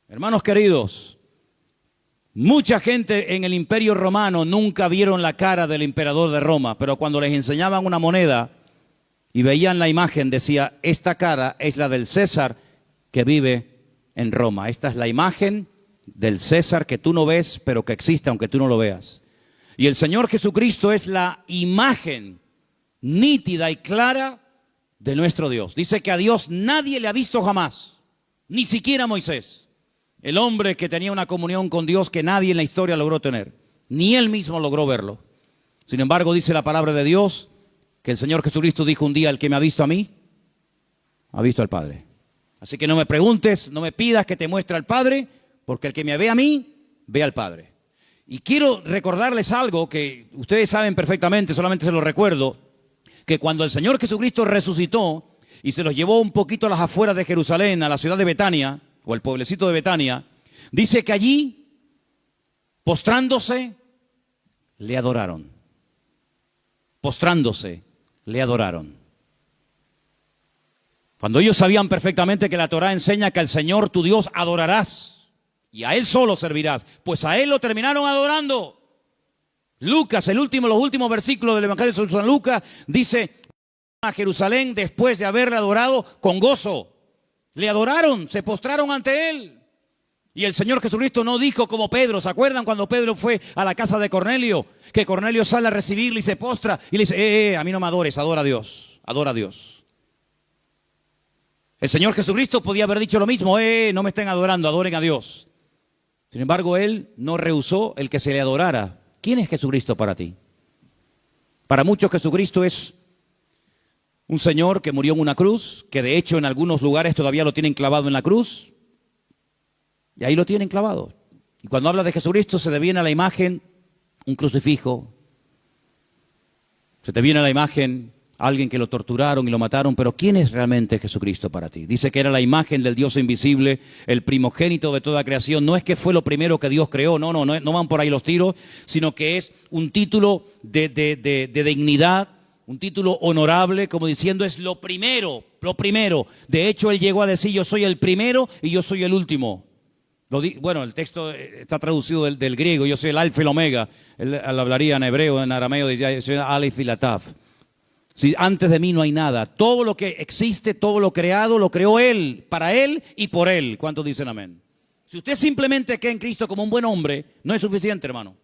Hermanos queridos, mucha gente en el Imperio Romano nunca vieron la cara del emperador de Roma, pero cuando les enseñaban una moneda y veían la imagen, decía, esta cara es la del César que vive en Roma. Esta es la imagen del César que tú no ves, pero que existe aunque tú no lo veas. Y el Señor Jesucristo es la imagen nítida y clara de nuestro Dios. Dice que a Dios nadie le ha visto jamás, ni siquiera Moisés, el hombre que tenía una comunión con Dios que nadie en la historia logró tener, ni él mismo logró verlo. Sin embargo, dice la palabra de Dios que el Señor Jesucristo dijo un día, el que me ha visto a mí, ha visto al Padre. Así que no me preguntes, no me pidas que te muestre al Padre, porque el que me ve a mí, ve al Padre. Y quiero recordarles algo que ustedes saben perfectamente, solamente se lo recuerdo, que cuando el Señor Jesucristo resucitó y se los llevó un poquito a las afueras de Jerusalén, a la ciudad de Betania, o el pueblecito de Betania, dice que allí, postrándose, le adoraron. Postrándose, le adoraron. Cuando ellos sabían perfectamente que la Torá enseña que al Señor tu Dios adorarás, y a Él solo servirás, pues a Él lo terminaron adorando. Lucas, los últimos versículos del Evangelio de San Lucas, dice a Jerusalén después de haberle adorado con gozo. Le adoraron, se postraron ante Él. Y el Señor Jesucristo no dijo como Pedro, ¿se acuerdan cuando Pedro fue a la casa de Cornelio? Que Cornelio sale a recibirle y se postra y le dice, a mí no me adores, adora a Dios, adora a Dios. El Señor Jesucristo podía haber dicho lo mismo, no me estén adorando, adoren a Dios. Sin embargo, Él no rehusó el que se le adorara. ¿Quién es Jesucristo para ti? Para muchos Jesucristo es un Señor que murió en una cruz, que de hecho en algunos lugares todavía lo tienen clavado en la cruz. Y ahí lo tienen clavado. Y cuando habla de Jesucristo se te viene a la imagen un crucifijo. Se te viene a la imagen alguien que lo torturaron y lo mataron, pero ¿quién es realmente Jesucristo para ti? Dice que era la imagen del Dios invisible, el primogénito de toda creación. No es que fue lo primero que Dios creó, no van por ahí los tiros, sino que es un título de dignidad, un título honorable, como diciendo es lo primero. De hecho, Él llegó a decir, yo soy el primero y yo soy el último. Bueno, el texto está traducido del griego, yo soy el alfa y el omega. Él hablaría en hebreo, en arameo, diría, soy el alef y la taf. Si antes de mí no hay nada, todo lo que existe, todo lo creado, lo creó Él, para Él y por Él. ¿Cuántos dicen amén? Si usted simplemente cree en Cristo como un buen hombre, no es suficiente, hermano.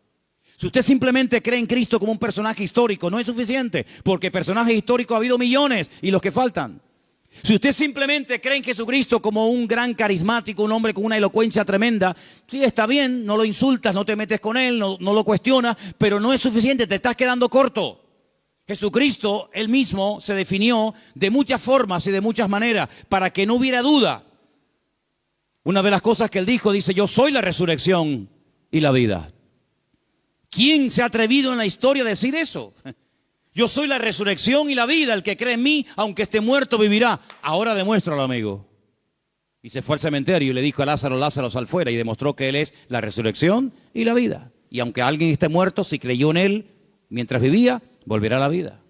Si usted simplemente cree en Cristo como un personaje histórico, no es suficiente, porque personajes históricos ha habido millones y los que faltan. Si usted simplemente cree en Jesucristo como un gran carismático, un hombre con una elocuencia tremenda, sí, está bien, no lo insultas, no te metes con Él, no lo cuestionas, pero no es suficiente, te estás quedando corto. Jesucristo, Él mismo, se definió de muchas formas y de muchas maneras para que no hubiera duda. Una de las cosas que Él dijo, dice, yo soy la resurrección y la vida. ¿Quién se ha atrevido en la historia a decir eso? Yo soy la resurrección y la vida, el que cree en mí, aunque esté muerto, vivirá. Ahora demuéstralo, amigo. Y se fue al cementerio y le dijo a Lázaro, Lázaro, sal fuera, y demostró que Él es la resurrección y la vida. Y aunque alguien esté muerto, si creyó en Él mientras vivía, volverá a la vida.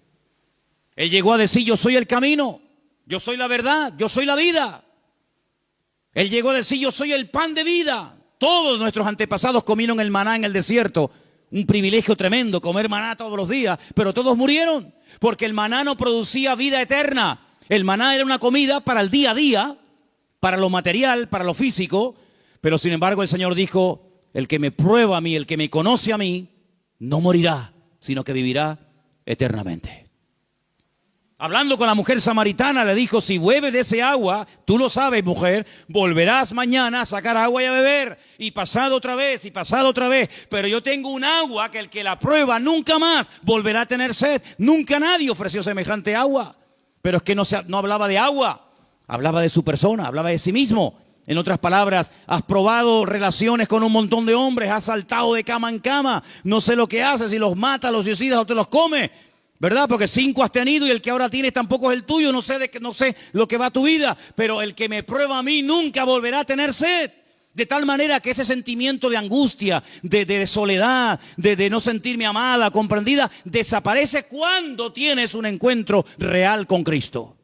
Él llegó a decir, yo soy el camino, yo soy la verdad, yo soy la vida. Él llegó a decir, yo soy el pan de vida. Todos nuestros antepasados comieron el maná en el desierto. Un privilegio tremendo, comer maná todos los días, pero todos murieron, porque el maná no producía vida eterna. El maná era una comida para el día a día, para lo material, para lo físico, pero sin embargo el Señor dijo, el que me prueba a mí, el que me conoce a mí, no morirá, sino que vivirá eternamente. Hablando con la mujer samaritana, le dijo, si bebes de ese agua, tú lo sabes, mujer, volverás mañana a sacar agua y a beber. Y pasado otra vez, y pasado otra vez. Pero yo tengo un agua que el que la prueba nunca más volverá a tener sed. Nunca nadie ofreció semejante agua. Pero es que no hablaba de agua, hablaba de su persona, hablaba de sí mismo. En otras palabras, has probado relaciones con un montón de hombres, has saltado de cama en cama, no sé lo que haces, si los matas, los suicidas o te los comes. ¿Verdad? Porque 5 has tenido y el que ahora tienes tampoco es el tuyo. No sé lo que va a tu vida, pero el que me prueba a mí nunca volverá a tener sed. De tal manera que ese sentimiento de angustia, de soledad, de no sentirme amada, comprendida, desaparece cuando tienes un encuentro real con Cristo.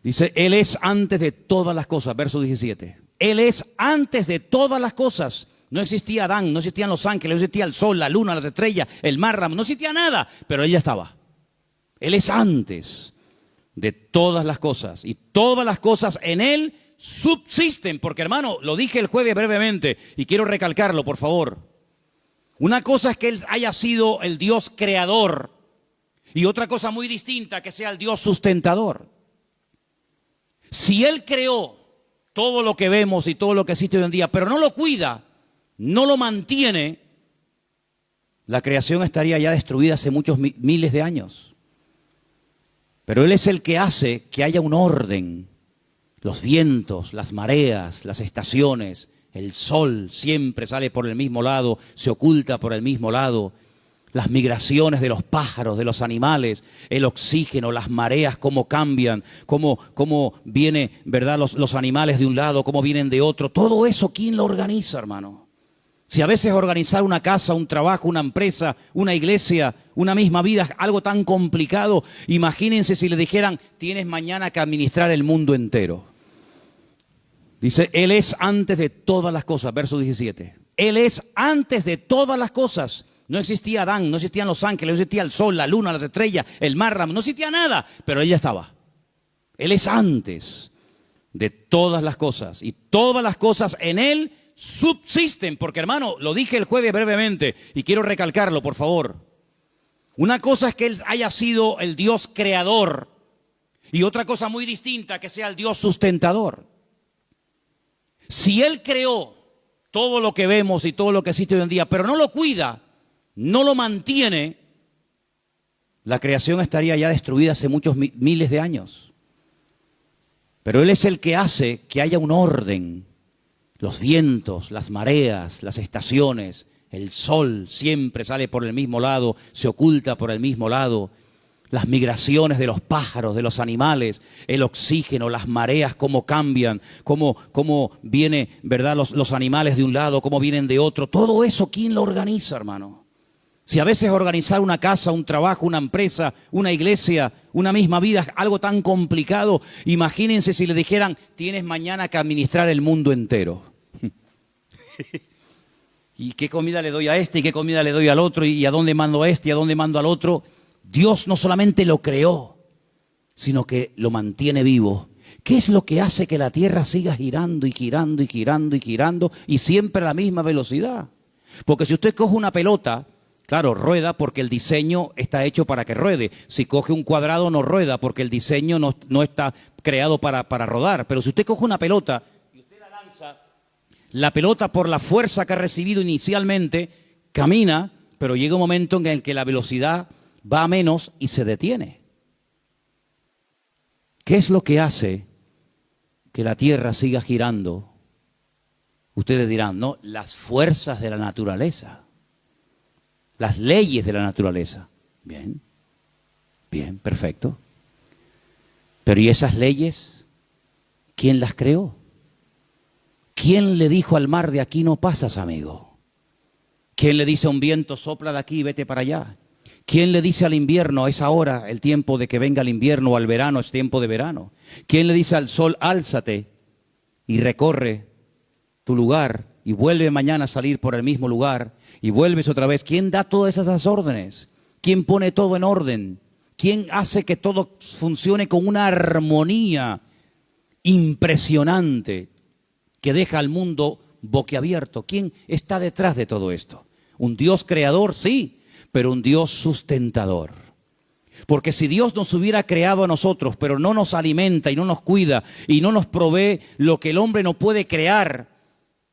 Dice, Él es antes de todas las cosas, verso 17. Él es antes de todas las cosas. No existía Adán, no existían los ángeles, no existía el sol, la luna, las estrellas, el mar, no existía nada, pero Él ya estaba. Él es antes de todas las cosas y todas las cosas en Él subsisten. Porque hermano, lo dije el jueves brevemente y quiero recalcarlo, por favor. Una cosa es que Él haya sido el Dios creador y otra cosa muy distinta que sea el Dios sustentador. Si Él creó todo lo que vemos y todo lo que existe hoy en día, pero no lo cuida, no lo mantiene, la creación estaría ya destruida hace muchos miles de años. Pero Él es el que hace que haya un orden. Los vientos, las mareas, las estaciones, el sol siempre sale por el mismo lado, se oculta por el mismo lado. Las migraciones de los pájaros, de los animales, el oxígeno, las mareas, cómo cambian, cómo vienen, ¿verdad? Los animales de un lado, cómo vienen de otro. Todo eso, ¿quién lo organiza, hermano? Si a veces organizar una casa, un trabajo, una empresa, una iglesia, una misma vida es algo tan complicado, imagínense si le dijeran, tienes mañana que administrar el mundo entero. Dice, Él es antes de todas las cosas, verso 17. Él es antes de todas las cosas. No existía Adán, no existían los ángeles, no existía el sol, la luna, las estrellas, el mar, no existía nada, pero Él ya estaba. Él es antes de todas las cosas y todas las cosas en Él subsisten, porque hermano, lo dije el jueves brevemente y quiero recalcarlo, por favor. Una cosa es que Él haya sido el Dios creador y otra cosa muy distinta que sea el Dios sustentador. Si Él creó todo lo que vemos y todo lo que existe hoy en día, pero no lo cuida, no lo mantiene, la creación estaría ya destruida hace muchos miles de años. Pero Él es el que hace que haya un orden. Los vientos, las mareas, las estaciones, el sol siempre sale por el mismo lado, se oculta por el mismo lado. Las migraciones de los pájaros, de los animales, el oxígeno, las mareas, cómo cambian, cómo vienen, ¿verdad? Los animales de un lado, cómo vienen de otro. Todo eso, ¿quién lo organiza, hermano? Si a veces organizar una casa, un trabajo, una empresa, una iglesia, una misma vida es algo tan complicado, imagínense si le dijeran, tienes mañana que administrar el mundo entero. ¿Y qué comida le doy a este? ¿Y qué comida le doy al otro? ¿Y a dónde mando a este? ¿Y a dónde mando al otro? Dios no solamente lo creó, sino que lo mantiene vivo. ¿Qué es lo que hace que la tierra siga girando y girando y girando y girando y siempre a la misma velocidad? Porque si usted coge una pelota, claro, rueda porque el diseño está hecho para que ruede. Si coge un cuadrado no rueda porque el diseño no está creado para rodar. Pero si usted coge una pelota y usted la lanza, la pelota por la fuerza que ha recibido inicialmente camina, pero llega un momento en el que la velocidad va a menos y se detiene. ¿Qué es lo que hace que la tierra siga girando? Ustedes dirán, no, las fuerzas de la naturaleza. Las leyes de la naturaleza. Bien, bien, perfecto. Pero ¿y esas leyes? ¿Quién las creó? ¿Quién le dijo al mar de aquí no pasas, amigo? ¿Quién le dice a un viento sopla de aquí y vete para allá? ¿Quién le dice al invierno es ahora el tiempo de que venga el invierno o al verano es tiempo de verano? ¿Quién le dice al sol álzate y recorre tu lugar y vuelve mañana a salir por el mismo lugar y vuelves otra vez? ¿Quién da todas esas órdenes? ¿Quién pone todo en orden? ¿Quién hace que todo funcione con una armonía impresionante que deja al mundo boquiabierto? ¿Quién está detrás de todo esto? Un Dios creador, sí, pero un Dios sustentador. Porque si Dios nos hubiera creado a nosotros, pero no nos alimenta y no nos cuida y no nos provee lo que el hombre no puede crear,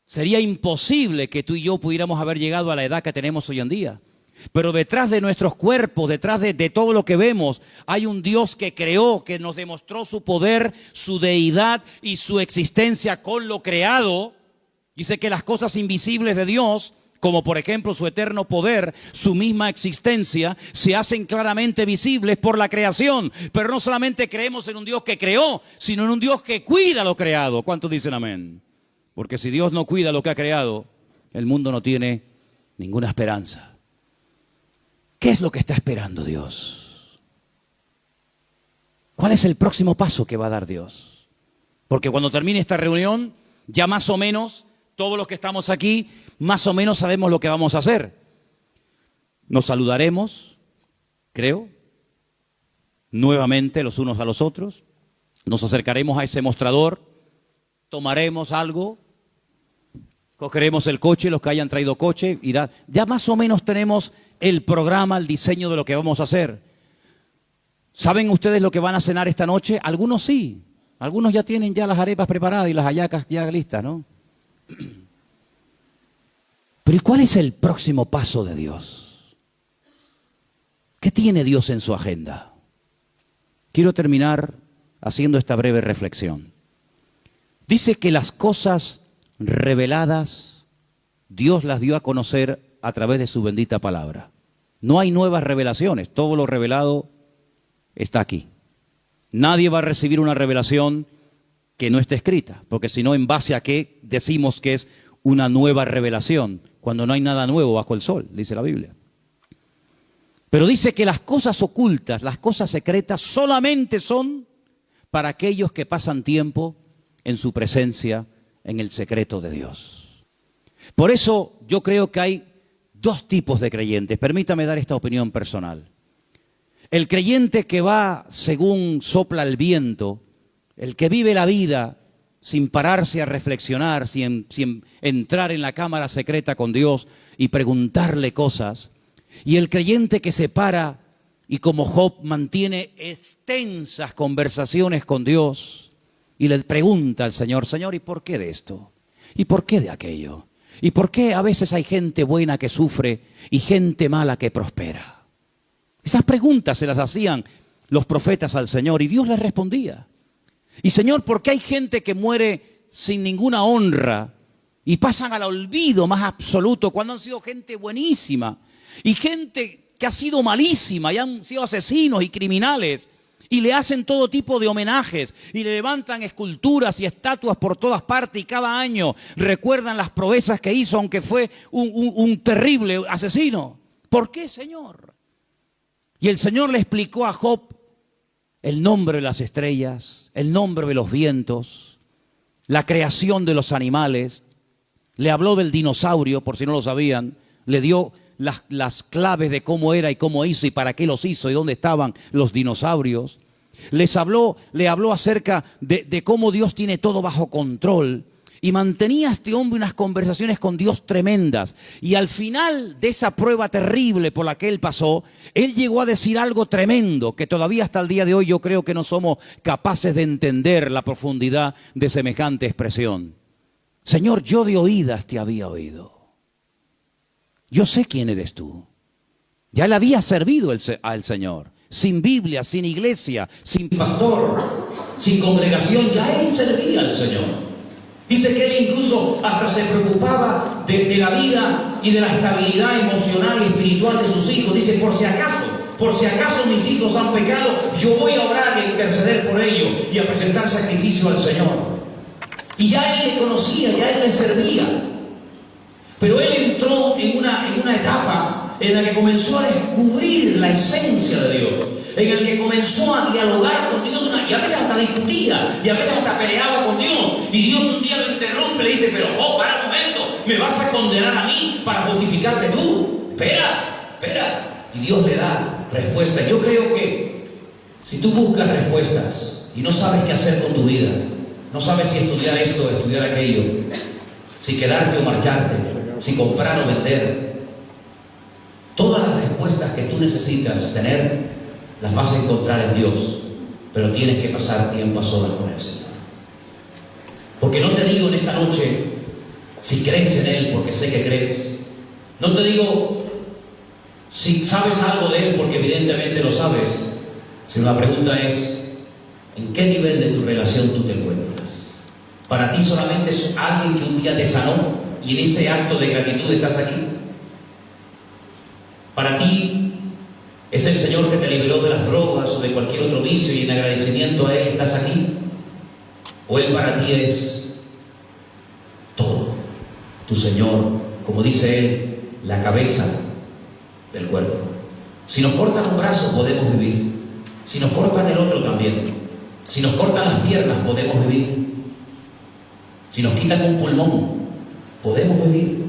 sería imposible que tú y yo pudiéramos haber llegado a la edad que tenemos hoy en día. Pero detrás de nuestros cuerpos, detrás de todo lo que vemos, hay un Dios que creó, que nos demostró su poder, su deidad y su existencia con lo creado. Dice que las cosas invisibles de Dios, como por ejemplo su eterno poder, su misma existencia, se hacen claramente visibles por la creación. Pero no solamente creemos en un Dios que creó, sino en un Dios que cuida lo creado. ¿Cuántos dicen amén? Porque si Dios no cuida lo que ha creado, el mundo no tiene ninguna esperanza. ¿Qué es lo que está esperando Dios? ¿Cuál es el próximo paso que va a dar Dios? Porque cuando termine esta reunión, ya más o menos, todos los que estamos aquí, más o menos sabemos lo que vamos a hacer. Nos saludaremos, creo, nuevamente los unos a los otros. Nos acercaremos a ese mostrador, tomaremos algo, cogeremos el coche, los que hayan traído coche, irá. Ya más o menos tenemos el programa, el diseño de lo que vamos a hacer. ¿Saben ustedes lo que van a cenar esta noche? Algunos sí, algunos ya tienen ya las arepas preparadas y las hallacas ya listas, ¿no? Pero ¿y cuál es el próximo paso de Dios? ¿Qué tiene Dios en su agenda? Quiero terminar haciendo esta breve reflexión. Dice que las cosas reveladas, Dios las dio a conocer a través de su bendita palabra. No hay nuevas revelaciones, todo lo revelado está aquí. Nadie va a recibir una revelación que no esté escrita, porque si no, ¿en base a qué decimos que es una nueva revelación? Cuando no hay nada nuevo bajo el sol, dice la Biblia. Pero dice que las cosas ocultas, las cosas secretas, solamente son para aquellos que pasan tiempo en su presencia, en el secreto de Dios. Por eso yo creo que hay dos tipos de creyentes. Permítame dar esta opinión personal. El creyente que va según sopla el viento, el que vive la vida sin pararse a reflexionar, sin entrar en la cámara secreta con Dios y preguntarle cosas. Y el creyente que se para y como Job mantiene extensas conversaciones con Dios y le pregunta al Señor, Señor, ¿y por qué de esto? ¿Y por qué de aquello? ¿Y por qué a veces hay gente buena que sufre y gente mala que prospera? Esas preguntas se las hacían los profetas al Señor y Dios les respondía. Y Señor, ¿por qué hay gente que muere sin ninguna honra y pasan al olvido más absoluto cuando han sido gente buenísima y gente que ha sido malísima y han sido asesinos y criminales y le hacen todo tipo de homenajes y le levantan esculturas y estatuas por todas partes y cada año recuerdan las proezas que hizo aunque fue un terrible asesino? ¿Por qué, Señor? Y el Señor le explicó a Job el nombre de las estrellas, el nombre de los vientos, la creación de los animales. Le habló del dinosaurio, por si no lo sabían. Le dio las claves de cómo era y cómo hizo y para qué los hizo y dónde estaban los dinosaurios. Le habló acerca de cómo Dios tiene todo bajo control. Y mantenía este hombre unas conversaciones con Dios tremendas. Y al final de esa prueba terrible por la que él pasó, él llegó a decir algo tremendo, que todavía hasta el día de hoy yo creo que no somos capaces de entender la profundidad de semejante expresión. Señor, yo de oídas te había oído. Yo sé quién eres tú. Ya le había servido al Señor. Sin Biblia, sin iglesia, sin pastor, sin congregación, ya él servía al Señor. Dice que él incluso hasta se preocupaba de la vida y de la estabilidad emocional y espiritual de sus hijos. Dice, por si acaso mis hijos han pecado, yo voy a orar y a interceder por ellos y a presentar sacrificio al Señor. Y ya él le conocía, ya él le servía. Pero él entró en una etapa en la que comenzó a descubrir la esencia de Dios, en el que comenzó a dialogar con Dios y a veces hasta discutía y a veces hasta peleaba con Dios. Y Dios un día lo interrumpe y le dice, pero para un momento, ¿me vas a condenar a mí para justificarte tú? Espera. Y Dios le da respuesta. Yo creo que si tú buscas respuestas y no sabes qué hacer con tu vida, no sabes si estudiar esto o estudiar aquello, si quedarte o marcharte, si comprar o vender, todas las respuestas que tú necesitas tener las vas a encontrar en Dios, pero tienes que pasar tiempo a solas con el Señor. Porque no te digo en esta noche si crees en Él, porque sé que crees. No te digo si sabes algo de Él, porque evidentemente lo sabes. Sino la pregunta es, ¿en qué nivel de tu relación tú te encuentras? ¿Para ti solamente es alguien que un día te sanó y en ese acto de gratitud estás aquí? ¿Para ti es el Señor que te liberó de las drogas o de cualquier otro vicio y en agradecimiento a Él estás aquí? ¿O Él para ti es todo? Tu Señor, como dice Él, la cabeza del cuerpo. Si nos cortan un brazo podemos vivir. Si nos cortan el otro también. Si nos cortan las piernas podemos vivir. Si nos quitan un pulmón podemos vivir.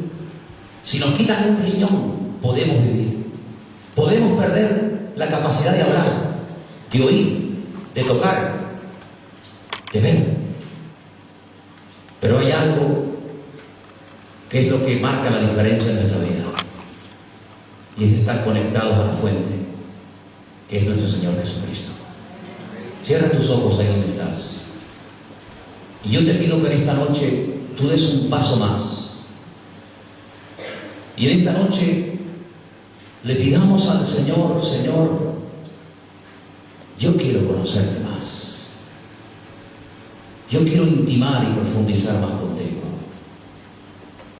Si nos quitan un riñón podemos vivir. Podemos perder la capacidad de hablar, de oír, de tocar, de ver. Pero hay algo que es lo que marca la diferencia en nuestra vida. Y es estar conectados a la fuente, que es nuestro Señor Jesucristo. Cierra tus ojos ahí donde estás. Y yo te pido que en esta noche tú des un paso más. Y en esta noche le pidamos al Señor, Señor, yo quiero conocerte más. Yo quiero intimar y profundizar más